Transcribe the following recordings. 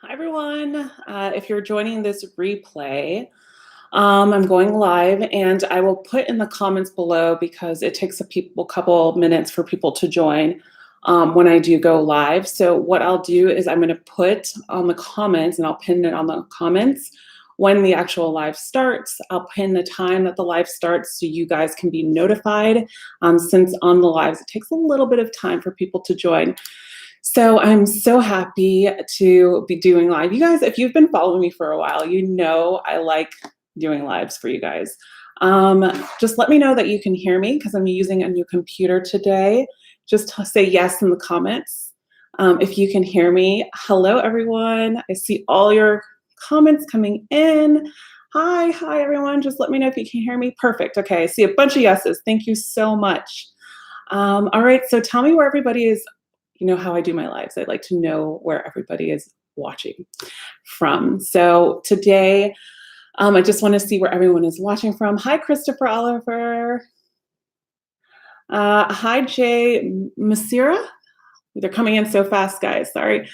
Hi, everyone. If you're joining this replay, I'm going live and I will put in the comments below because it takes a couple minutes for people to join when I do go live. So what I'll do is I'm going to put on the comments and I'll pin it on the comments when the actual live starts. I'll pin the time that the live starts so you guys can be notified. Since on the lives, it takes a little bit of time for people to join. So I'm so happy to be doing live. You guys, if you've been following me for a while, you know I like doing lives for you guys. Just let me know that you can hear me because I'm using a new computer today. Just say yes in the comments if you can hear me. Hello, everyone. I see all your comments coming in. Hi, everyone. Just let me know if you can hear me. Perfect. Okay, I see a bunch of yeses. Thank you so much. All right, so tell me where everybody is. You know how I do my lives. I'd like to know where everybody is watching from. So today, I just want to see where everyone is watching from. Hi, Christopher Oliver. Hi, Jay Masira. They're coming in so fast, guys. Sorry.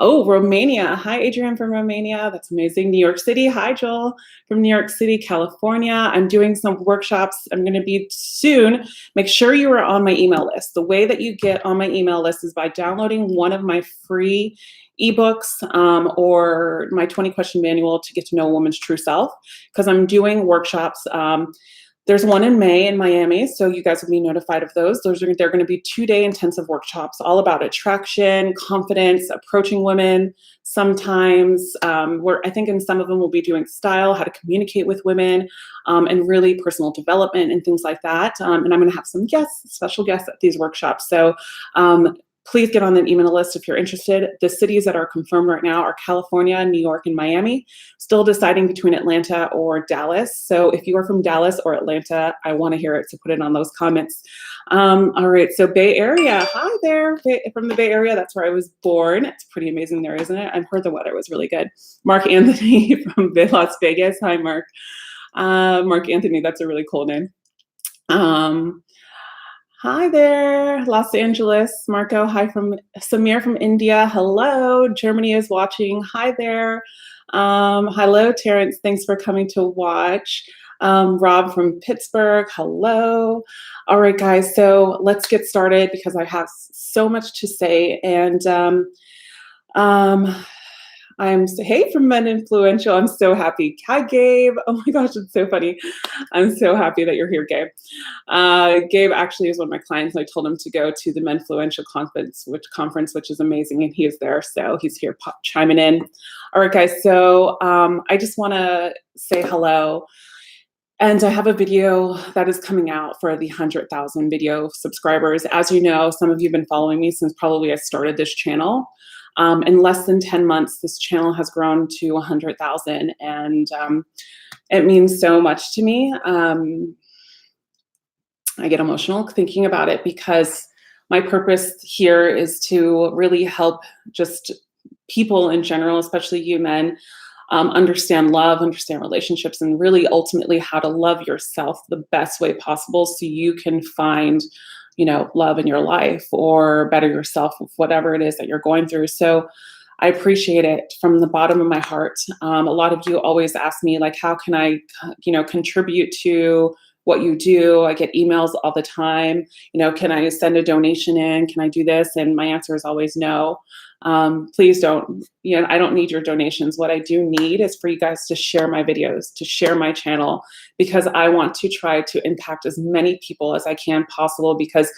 Oh, Romania. Hi, Adrian from Romania. That's amazing. New York City. Hi, Joel from New York City, California. I'm doing some workshops. I'm going to be soon. Make sure you are on my email list. The way that you get on my email list is by downloading one of my free ebooks or my 20-question manual to get to know a woman's true self, because I'm doing workshops. There's one in May in Miami, so you guys will be notified of those. They're going to be 2-day intensive workshops, all about attraction, confidence, approaching women. Sometimes, I think in some of them we'll be doing style, how to communicate with women, and really personal development and things like that. And I'm going to have some guests, special guests at these workshops. So please get on the email list if you're interested. The cities that are confirmed right now are California, New York, and Miami. Still deciding between Atlanta or Dallas. So if you are from Dallas or Atlanta, I want to hear it, so put it on those comments. All right, so Bay Area. Hi there, from the Bay Area. That's where I was born. It's pretty amazing there, isn't it? I've heard the weather was really good. Mark Anthony from Las Vegas. Hi, Mark. Mark Anthony, that's a really cool name. Hi there, Los Angeles. Marco, hi from Samir from India. Hello, Germany is watching. Hi there. Hello, Terrence. Thanks for coming to watch. Rob from Pittsburgh. Hello. All right, guys. So let's get started because I have so much to say. And hey from Men Influential. I'm so happy. Hi, Gabe. Oh my gosh, it's so funny. I'm so happy that you're here, Gabe. Gabe actually is one of my clients. I told him to go to the Men Influential conference, which is amazing, and he is there. So he's here chiming in. All right, guys. So I just want to say hello. And I have a video that is coming out for the 100,000 video subscribers. As you know, some of you have been following me since probably I started this channel. In less than 10 months, this channel has grown to 100,000, and it means so much to me. I get emotional thinking about it because my purpose here is to really help just people in general, especially you men, understand love, understand relationships, and really ultimately how to love yourself the best way possible so you can find love in your life or better yourself with whatever it is that you're going through. So I appreciate it from the bottom of my heart. A lot of you always ask me, like, how can I, contribute to what you do? I get emails all the time. Can I send a donation in? Can I do this? And my answer is always no. Please don't, I don't need your donations. What I do need is for you guys to share my videos, to share my channel, because I want to try to impact as many people as I can possible, because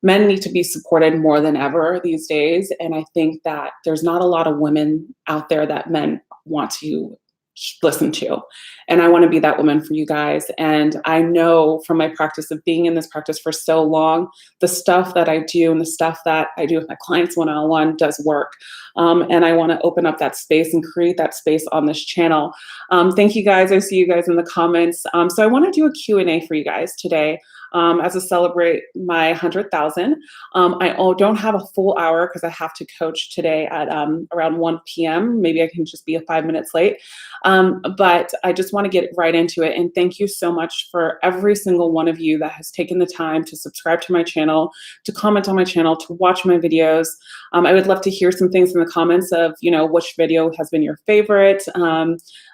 men need to be supported more than ever these days. And I think that there's not a lot of women out there that men want to listen to. And I want to be that woman for you guys. And I know from my practice of being in this practice for so long, the stuff that I do and the stuff that I do with my clients one-on-one does work. And I want to open up that space and create that space on this channel. Thank you guys. I see you guys in the comments. So I want to do a Q&A for you guys today. as a celebrate my 100,000. I don't have a full hour because I have to coach today at around 1 p.m. Maybe I can just be 5 minutes late. But I just want to get right into it. And thank you so much for every single one of you that has taken the time to subscribe to my channel, to comment on my channel, to watch my videos. I would love to hear some things in the comments of, which video has been your favorite,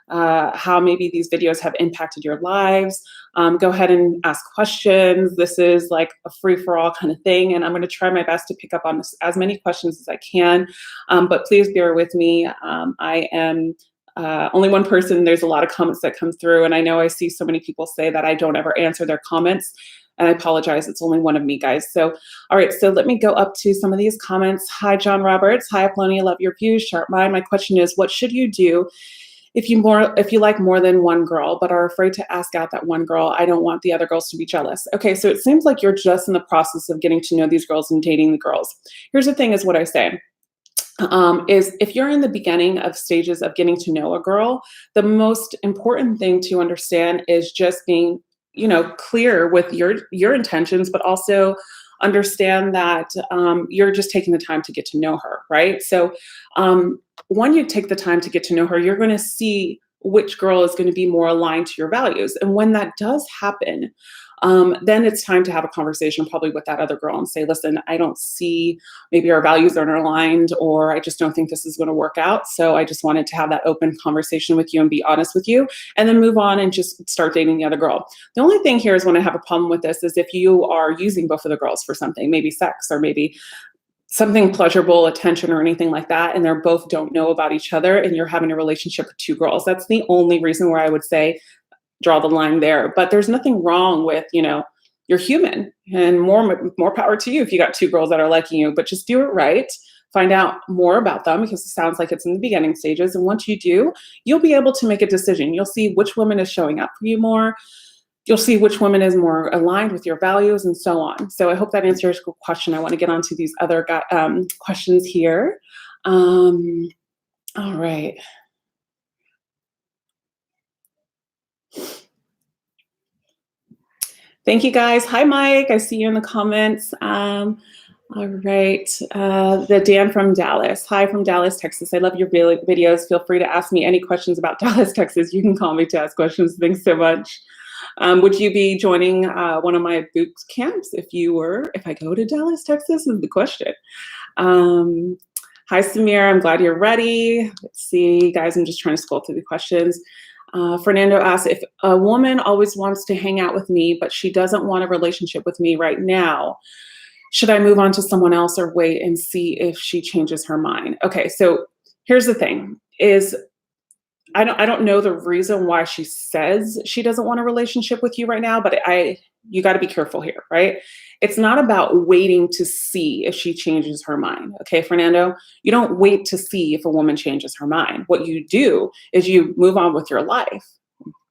how maybe these videos have impacted your lives. Go ahead and ask questions. This is like a free-for-all kind of thing, and I'm going to try my best to pick up on as many questions as I can. But please bear with me. I am only one person. There's a lot of comments that come through, and I know I see so many people say that I don't ever answer their comments. And I apologize, it's only one of me, guys. So, all right, so let me go up to some of these comments. Hi, John Roberts. Hi, Apollonia, love your views, sharp mind. My question is, what should you do if you like more than one girl, but are afraid to ask out that one girl? I don't want the other girls to be jealous. Okay, so it seems like you're just in the process of getting to know these girls and dating the girls. Here's the thing is what I say. Is if you're in the beginning of stages of getting to know a girl, the most important thing to understand is just being clear with your intentions, but also understand that you're just taking the time to get to know her, right? So when you take the time to get to know her, you're going to see which girl is going to be more aligned to your values. And when that does happen, then it's time to have a conversation probably with that other girl and say, listen, I don't see, maybe our values aren't aligned, or I just don't think this is going to work out. So I just wanted to have that open conversation with you and be honest with you, and then move on and just start dating the other girl. The only thing here is when I have a problem with this is if you are using both of the girls for something, maybe sex or maybe something pleasurable, attention or anything like that, and they're both don't know about each other and you're having a relationship with two girls. That's the only reason where I would say draw the line there. But there's nothing wrong with, you're human, and more power to you if you got two girls that are liking you, but just do it right. Find out more about them because it sounds like it's in the beginning stages. And once you do, you'll be able to make a decision. You'll see which woman is showing up for you more. You'll see which woman is more aligned with your values and so on. So I hope that answers your question. I want to get on to these other questions here. All right. Thank you, guys. Hi, Mike. I see you in the comments. All right. The Dan from Dallas. Hi from Dallas, Texas. I love your videos. Feel free to ask me any questions about Dallas, Texas. You can call me to ask questions. Thanks so much. Would you be joining one of my boot camps if I go to Dallas, Texas is the question. Hi, Samir. I'm glad you're ready. Let's see, guys. I'm just trying to scroll through the questions. Fernando asks, if a woman always wants to hang out with me, but she doesn't want a relationship with me right now, should I move on to someone else or wait and see if she changes her mind? Okay, so here's the thing is I don't know the reason why she says she doesn't want a relationship with you right now, but you got to be careful here, right? It's not about waiting to see if she changes her mind. Okay, Fernando, you don't wait to see if a woman changes her mind. What you do is you move on with your life.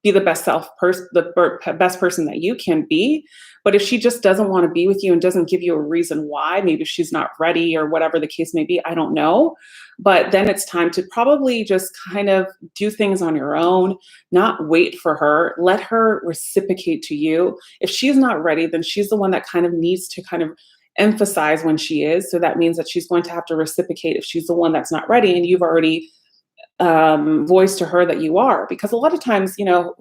Be the best the best person that you can be. But if she just doesn't want to be with you and doesn't give you a reason why, maybe she's not ready or whatever the case may be, I don't know. But then it's time to probably just kind of do things on your own, not wait for her, let her reciprocate to you. If she's not ready, then she's the one that kind of needs to kind of emphasize when she is. So that means that she's going to have to reciprocate if she's the one that's not ready and you've already voice to her that you are. Because a lot of times,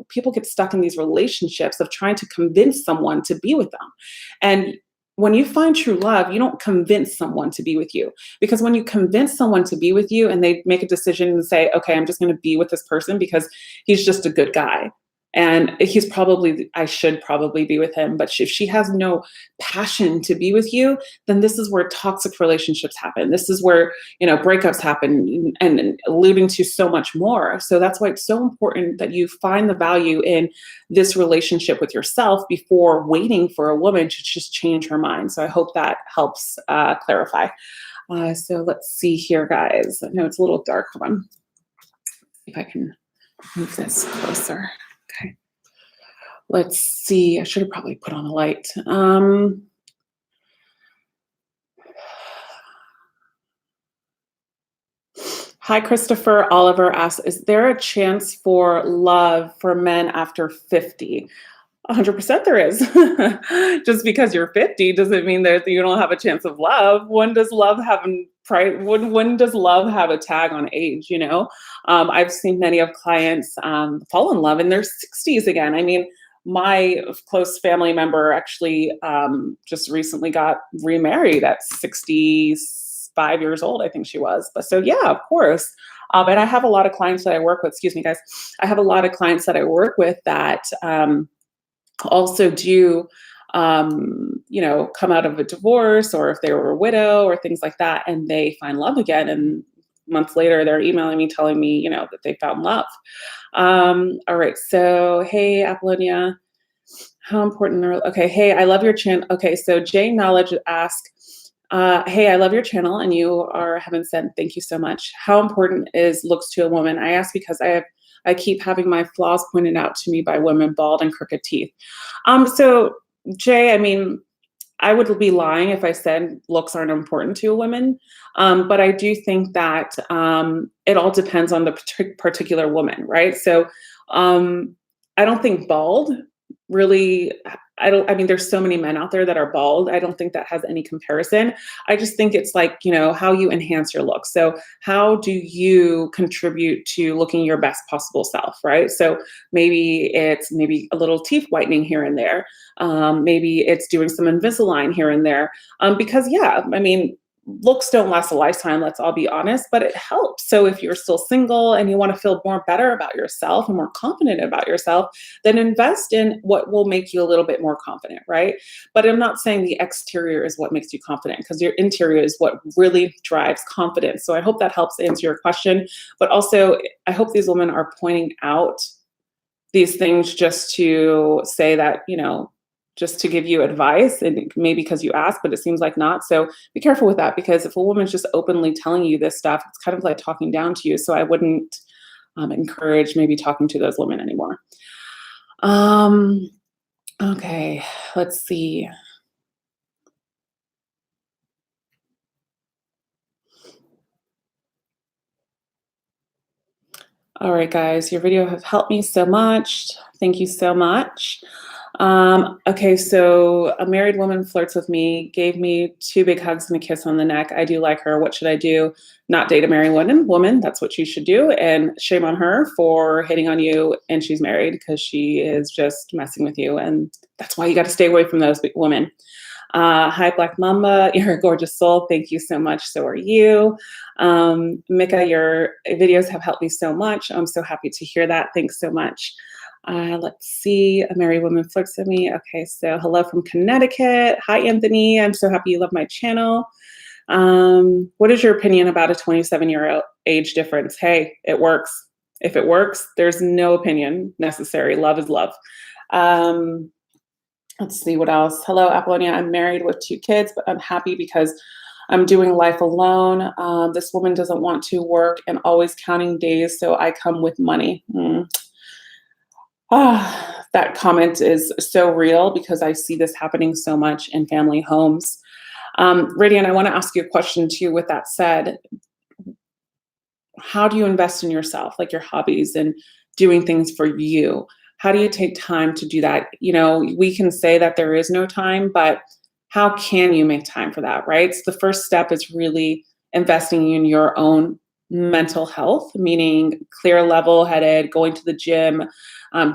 people get stuck in these relationships of trying to convince someone to be with them. And when you find true love, you don't convince someone to be with you. Because when you convince someone to be with you and they make a decision and say, okay, I'm just going to be with this person because he's just a good guy. And I should probably be with him. But if she has no passion to be with you, then this is where toxic relationships happen. This is where, breakups happen and alluding to so much more. So that's why it's so important that you find the value in this relationship with yourself before waiting for a woman to just change her mind. So I hope that helps clarify. So let's see here, guys. I know it's a little dark. Hold on. If I can move this closer. Okay, let's see. I should have probably put on a light. Hi, Christopher. Oliver asks, is there a chance for love for men after 50? 100% there is. Just because you're 50 doesn't mean that you don't have a chance of love. When does love have a tag on age, you know? I've seen many of clients fall in love in their 60s again. I mean, my close family member actually just recently got remarried at 65 years old, I think she was. But so, yeah, of course. And I have a lot of clients that I work with, excuse me, guys. I have a lot of clients that I work with that also do you know, come out of a divorce, or if they were a widow or things like that, and they find love again, and months later they're emailing me telling me, you know, that they found love. All right, so hey Apollonia, how important are, okay, hey, I love your channel. Okay, so Jay Knowledge asked, hey, I love your channel and you are heaven sent, thank you so much. How important is looks to a woman? I ask because I keep having my flaws pointed out to me by women, bald and crooked teeth. So Jay, I mean, I would be lying if I said looks aren't important to a woman. But I do think that it all depends on the particular woman, right? So I don't think bald really, I mean, there's so many men out there that are bald. I don't think that has any comparison. I just think it's like, you know, how you enhance your look. So how do you contribute to looking your best possible self, right? So maybe it's maybe a little teeth whitening here and there. Maybe it's doing some Invisalign here and there. Because yeah, I mean, looks don't last a lifetime, let's all be honest, but it helps. So if you're still single and you want to feel more better about yourself and more confident about yourself, then invest in what will make you a little bit more confident, right? But I'm not saying the exterior is what makes you confident, because your interior is what really drives confidence. So I hope that helps answer your question. But also, I hope these women are pointing out these things just to say that, you know, just to give you advice, and maybe because you asked, but it seems like not. So be careful with that, because if a woman's just openly telling you this stuff, it's kind of like talking down to you. So I wouldn't encourage maybe talking to those women anymore. Okay, let's see. All right, guys, your video has helped me so much. Thank you so much. Okay, so a married woman flirts with me, gave me 2 big hugs and a kiss on the neck. I do like her. What should I do? Not date a married woman. That's what you should do. And shame on her for hitting on you. And she's married, because she is just messing with you. And that's why you got to stay away from those women. Hi, Black Mamba. You're a gorgeous soul. Thank you so much. So are you. Mika, your videos have helped me so much. I'm so happy to hear that. Thanks so much. Let's see, a married woman flirts with me. Okay, so hello from Connecticut. Hi, Anthony. I'm so happy you love my channel. What is your opinion about a 27-year age difference? Hey, it works. If it works, there's no opinion necessary. Love is love. Let's see what else. Hello, Apollonia. I'm married with 2 kids, but I'm happy because I'm doing life alone. This woman doesn't want to work and always counting days, so I come with money. That comment is so real, because I see this happening so much in family homes. Radiant, I want to ask you a question too. With that said, how do you invest in yourself, like your hobbies and doing things for you? How do you take time to do that? You know, we can say that there is no time, but how can you make time for that, right? So the first step is really investing in your own mental health, meaning clear, level-headed, going to the gym,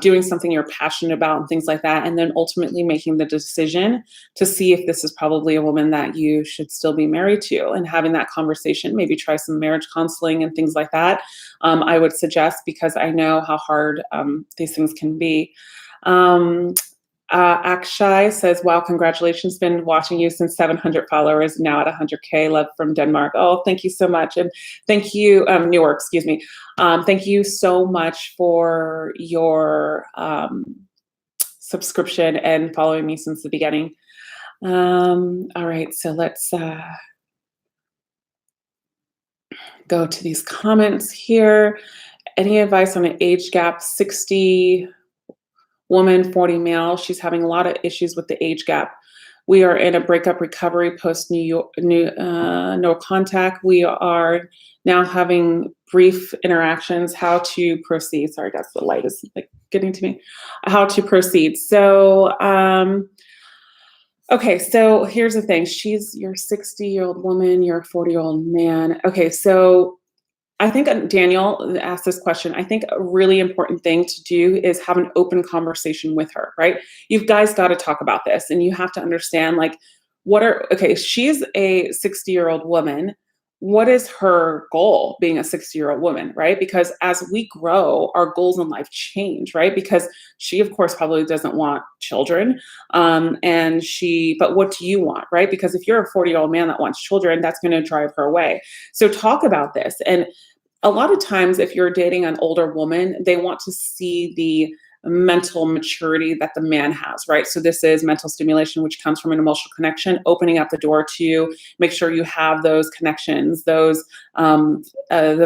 doing something you're passionate about and things like that. And then ultimately making the decision to see if this is probably a woman that you should still be married to, and having that conversation, maybe try some marriage counseling and things like that. I would suggest, because I know how hard these things can be. Akshay says, wow, congratulations. Been watching you since 700 followers, now at 100K. Love from Denmark. Oh, thank you so much. And thank you, Newark, excuse me. Thank you so much for your subscription and following me since the beginning. All right, so let's go to these comments here. Any advice on an age gap? 60 woman, 40 male. She's having a lot of issues with the age gap. We are in a breakup recovery post no contact. We are now having brief interactions. How to proceed. Sorry, guys, the light is like getting to me. How to proceed. So, okay, so here's the thing. You're a 60-year-old woman, you're a 40-year-old man. Okay, so I think Daniel asked this question. I think a really important thing to do is have an open conversation with her, right? You guys got to talk about this, and you have to understand, like, okay, she's a 60-year-old woman. What is her goal being a 60-year-old woman, right? Because as we grow, our goals in life change, right? Because she, of course, probably doesn't want children. But what do you want, right? Because if you're a 40-year-old man that wants children, that's going to drive her away. So talk about this. And a lot of times, if you're dating an older woman, they want to see the mental maturity that the man has, right? So this is mental stimulation, which comes from an emotional connection, opening up the door to make sure you have those connections, the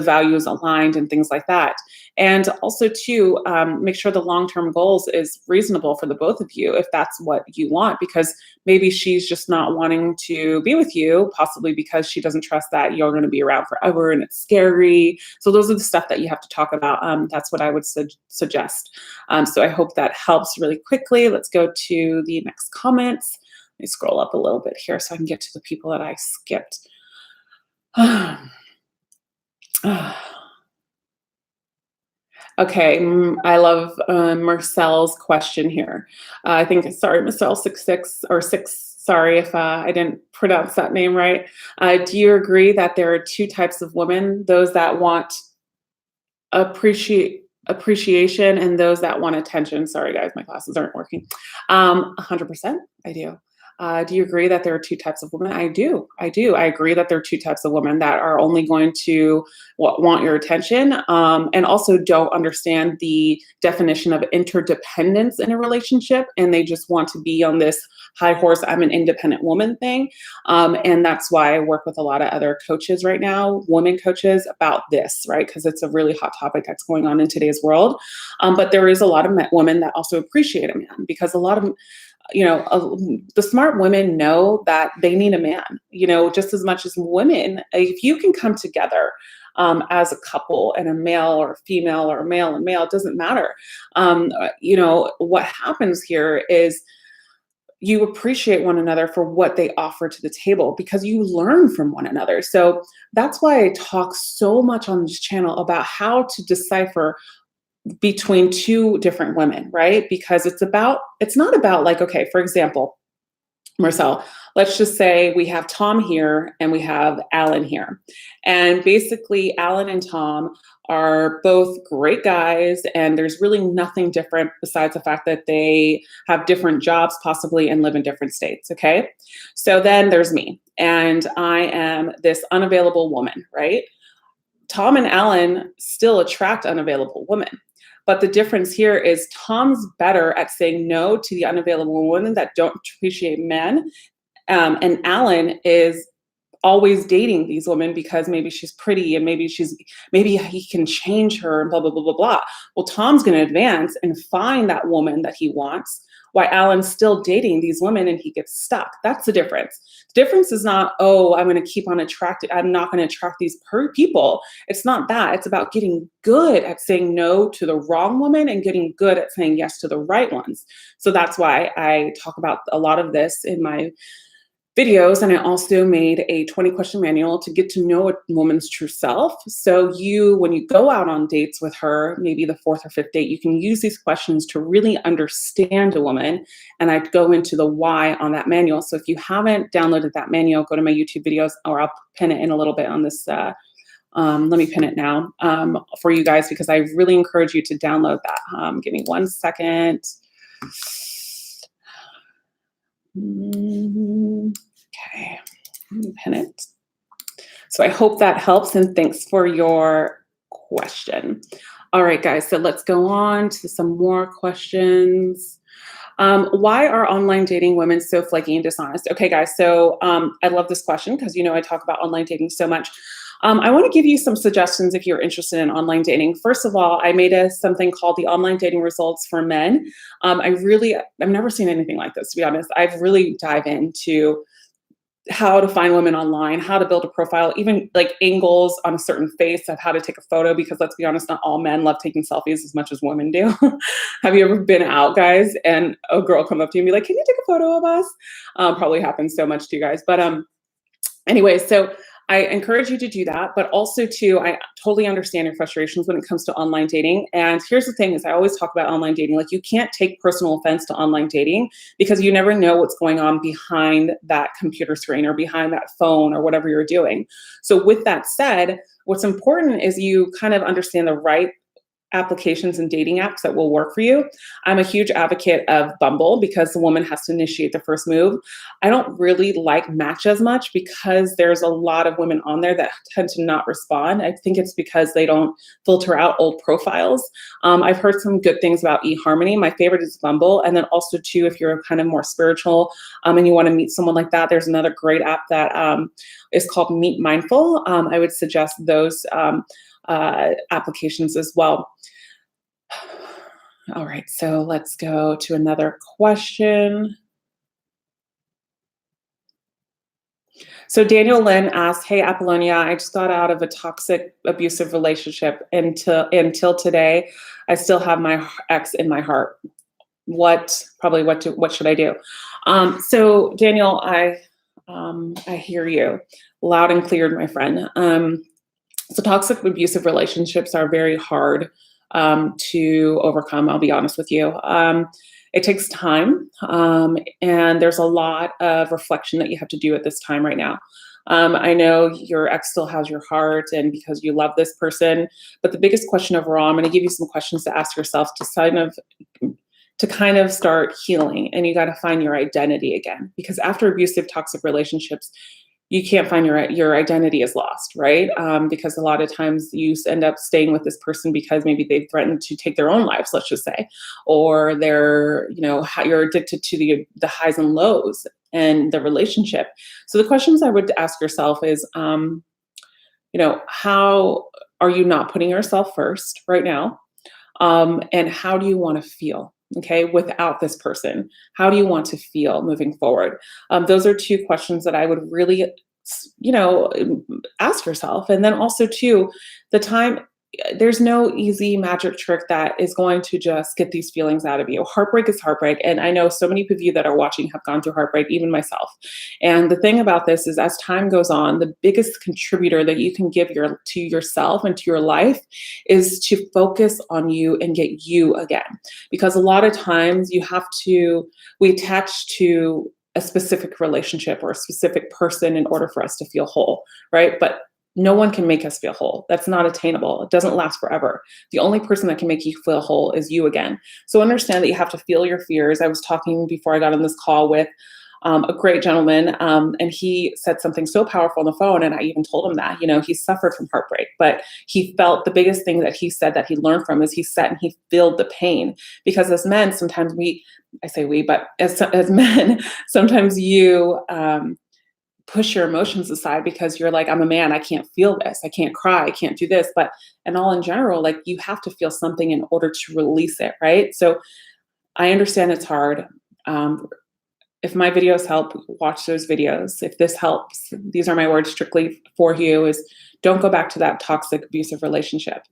values aligned and things like that. And also too, make sure the long-term goals is reasonable for the both of you, if that's what you want, because maybe she's just not wanting to be with you, possibly because she doesn't trust that you're going to be around forever and it's scary. So those are the stuff that you have to talk about. That's what I would suggest. So I hope that helps really quickly. Let's go to the next comments. Let me scroll up a little bit here so I can get to the people that I skipped. Okay, I love Marcel's question here. I think, sorry, Marcel 66 or 6, sorry if I didn't pronounce that name right. Do you agree that there are two types of women, those that want appreciation and those that want attention? Sorry, guys, my glasses aren't working. 100%, I do. Do you agree that there are two types of women? I do. I agree that there are two types of women that are only going to want your attention, and also don't understand the definition of interdependence in a relationship, and they just want to be on this high horse, I'm an independent woman thing. And that's why I work with a lot of other coaches right now, women coaches, about this, right? Because it's a really hot topic that's going on in today's world. But there is a lot of women that also appreciate a man, because a lot of the smart women know that they need a man, just as much as women. If you can come together as a couple, and a male or a female or a male and male, it doesn't matter. What happens here is you appreciate one another for what they offer to the table, because you learn from one another. So that's why I talk so much on this channel about how to decipher between two different women, right? Because it's not about, like, okay, for example, Marcel, let's just say we have Tom here and we have Alan here. And basically Alan and Tom are both great guys, and there's really nothing different besides the fact that they have different jobs possibly and live in different states, okay? So then there's me, and I am this unavailable woman, right? Tom and Alan still attract unavailable women. But the difference here is Tom's better at saying no to the unavailable women that don't appreciate men. And Alan is always dating these women because maybe she's pretty and maybe he can change her and blah, blah, blah, blah, blah. Well, Tom's going to advance and find that woman that he wants, while Alan's still dating these women and he gets stuck. That's the difference. The difference is not, oh, I'm going to keep on attracting, I'm not going to attract these people. It's not that. It's about getting good at saying no to the wrong woman and getting good at saying yes to the right ones. So that's why I talk about a lot of this in my videos. And I also made a 20-question manual to get to know a woman's true self. So when you go out on dates with her, maybe the 4th or 5th date, you can use these questions to really understand a woman. And I go into the why on that manual. So if you haven't downloaded that manual, go to my YouTube videos, or I'll pin it in a little bit on this. Let me pin it now for you guys, because I really encourage you to download that. Give me 1 second. Okay, let me pin it. So I hope that helps, and thanks for your question. All right, guys, so let's go on to some more questions. Why are online dating women so flaky and dishonest? Okay, guys, so I love this question because, I talk about online dating so much. I want to give you some suggestions if you're interested in online dating. First of all, I made something called the Online Dating Results for Men. I've never seen anything like this, to be honest. I've really dive into how to find women online, how to build a profile, even like angles on a certain face of how to take a photo, because let's be honest, not all men love taking selfies as much as women do. Have you ever been out, guys, and a girl come up to you and be like, can you take a photo of us? Probably happens so much to you guys. But anyway, so I encourage you to do that, but also too, I totally understand your frustrations when it comes to online dating. And here's the thing is I always talk about online dating. Like, you can't take personal offense to online dating because you never know what's going on behind that computer screen or behind that phone or whatever you're doing. So with that said, what's important is you kind of understand the right applications and dating apps that will work for you. I'm a huge advocate of Bumble because the woman has to initiate the first move. I don't really like Match as much because there's a lot of women on there that tend to not respond. I think it's because they don't filter out old profiles. I've heard some good things about eHarmony. My favorite is Bumble. And then also too, if you're kind of more spiritual and you want to meet someone like that, there's another great app that is called Meet Mindful. I would suggest those applications as well. All right, so let's go to another question. So Daniel Lynn asked, hey, Apollonia, I just got out of a toxic, abusive relationship. Until today, I still have my ex in my heart. What should I do? So Daniel, I hear you loud and clear, my friend. So toxic, abusive relationships are very hard to overcome, I'll be honest with you. It takes time, and there's a lot of reflection that you have to do at this time right now. I know your ex still has your heart and because you love this person, but the biggest question overall, I'm going to give you some questions to ask yourself to kind of start healing, and you got to find your identity again, because after abusive, toxic relationships, you can't find your identity is lost, right? Because a lot of times you end up staying with this person because maybe they've threatened to take their own lives, let's just say, or you're addicted to the highs and lows and the relationship. So the questions I would ask yourself is, how are you not putting yourself first right now? And how do you want to feel? Okay, without this person, how do you want to feel moving forward? Those are two questions that I would really, ask yourself. And then also too, there's no easy magic trick that is going to just get these feelings out of you. Heartbreak is heartbreak. And I know so many of you that are watching have gone through heartbreak, even myself. And the thing about this is, as time goes on, the biggest contributor that you can give to yourself and to your life is to focus on you and get you again. Because a lot of times we attach to a specific relationship or a specific person in order for us to feel whole, right? But no one can make us feel whole. That's not attainable. It doesn't last forever. The only person that can make you feel whole is you again. So understand that you have to feel your fears. I was talking before I got on this call with a great gentleman, and he said something so powerful on the phone, and I even told him that, he suffered from heartbreak, but he felt the biggest thing that he said that he learned from is he sat and he felt the pain. Because as men, sometimes but as men, sometimes you push your emotions aside because you're like, I'm a man, I can't feel this, I can't cry, I can't do this. But and all in general, like, you have to feel something in order to release it, right? So I understand it's hard. If my videos help, watch those videos. If this helps, these are my words strictly for you, is don't go back to that toxic, abusive relationship.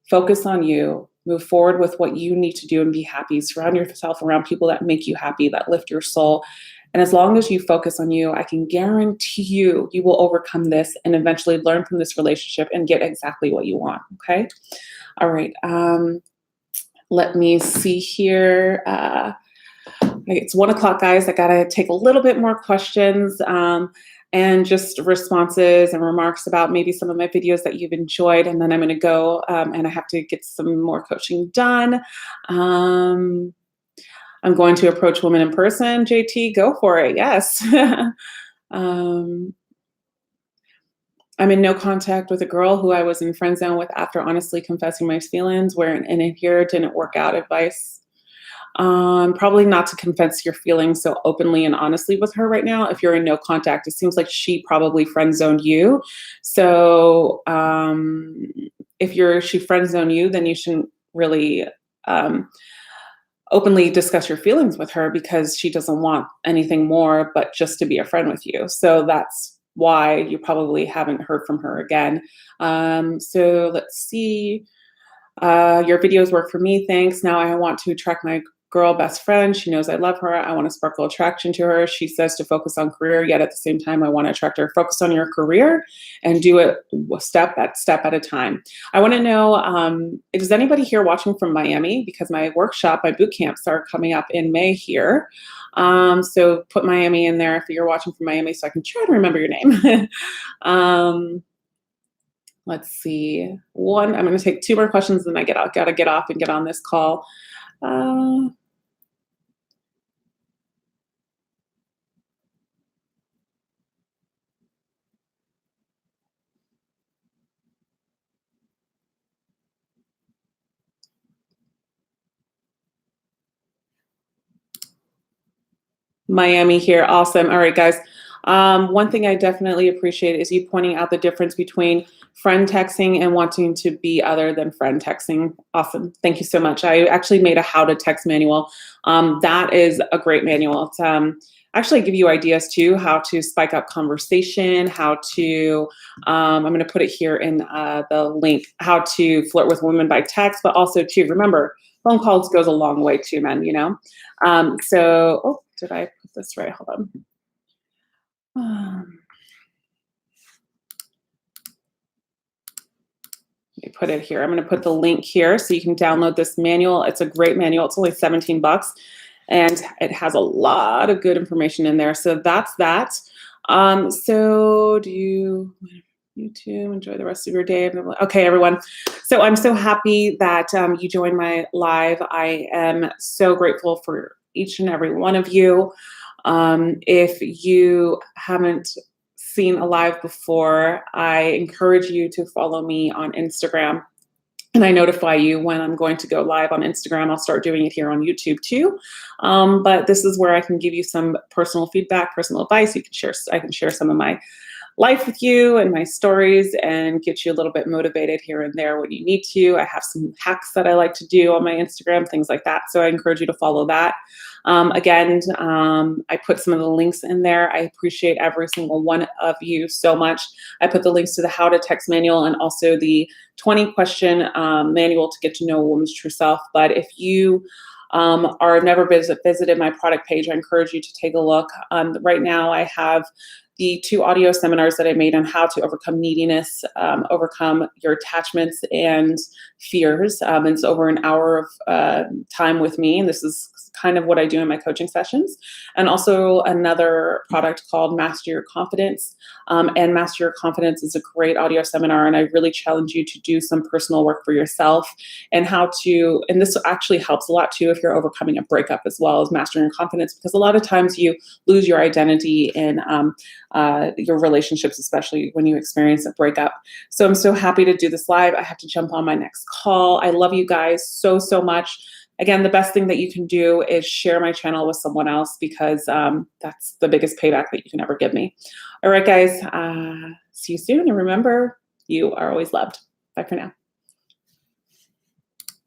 Focus on you, move forward with what you need to do and be happy. Surround yourself around people that make you happy, that lift your soul. And as long as you focus on you, I can guarantee you will overcome this and eventually learn from this relationship and get exactly what you want, okay? All right, let me see here. It's 1 o'clock, guys. I gotta take a little bit more questions and just responses and remarks about maybe some of my videos that you've enjoyed. And then I'm gonna go and I have to get some more coaching done. I'm going to approach women in person. JT, go for it. Yes. I'm in no contact with a girl who I was in friend zone with after honestly confessing my feelings, where an in here didn't work out advice. Probably not to confess your feelings so openly and honestly with her right now. If you're in no contact, it seems like she probably friend zoned you. So if she friend zoned you, then you shouldn't really um, openly discuss your feelings with her, because she doesn't want anything more but just to be a friend with you. So that's why you probably haven't heard from her again. So let's see. Your videos work for me, thanks. Now I want to attract my girl best friend. She knows I love her. I want to sparkle attraction to her. She says to focus on career, yet at the same time, I want to attract her. Focus on your career and do it step at a time. I want to know, is anybody here watching from Miami? Because my workshop, my boot camps are coming up in May here. So put Miami in there if you're watching from Miami so I can try to remember your name. Let's see. I'm going to take 2 more questions, and I got to get off and get on this call. Miami here. Awesome. All right, guys. One thing I definitely appreciate is you pointing out the difference between friend texting and wanting to be other than friend texting. Awesome. Thank you so much. I actually made a how to text manual. That is a great manual. It's actually give you ideas too, how to spike up conversation, how to, I'm going to put it here in the link, how to flirt with women by text, but also too, remember, phone calls goes a long way too, men, you know? So, did I put this right? Hold on. Let me put it here. I'm going to put the link here so you can download this manual. It's a great manual. It's only 17 bucks and it has a lot of good information in there. So that's that. So do you YouTube, enjoy the rest of your day. Okay, everyone. So I'm so happy that you joined my live. I am so grateful for each and every one of you. If you haven't seen a live before, I encourage you to follow me on Instagram. And I notify you when I'm going to go live on Instagram. I'll start doing it here on YouTube too. But this is where I can give you some personal feedback, personal advice. I can share some of my life with you and my stories and get you a little bit motivated here and there when you need to. I have some hacks that I like to do on my Instagram, things like that. So I encourage you to follow that. Again, I put some of the links in there. I appreciate every single one of you so much. I put the links to the how to text manual and also the 20 question manual to get to know a woman's true self. But if you or have never visited my product page, I encourage you to take a look. Right now I have the 2 audio seminars that I made on how to overcome neediness, overcome your attachments and fears. It's over an hour of time with me, and this is kind of what I do in my coaching sessions. And also another product called Master Your Confidence. And Master Your Confidence is a great audio seminar, and I really challenge you to do some personal work for yourself and and this actually helps a lot too if you're overcoming a breakup as well as mastering your confidence, because a lot of times you lose your identity in your relationships, especially when you experience a breakup. So I'm so happy to do this live. I have to jump on my next call. I love you guys so, so much. Again, the best thing that you can do is share my channel with someone else, because that's the biggest payback that you can ever give me. All right, guys, see you soon. And remember, you are always loved. Bye for now.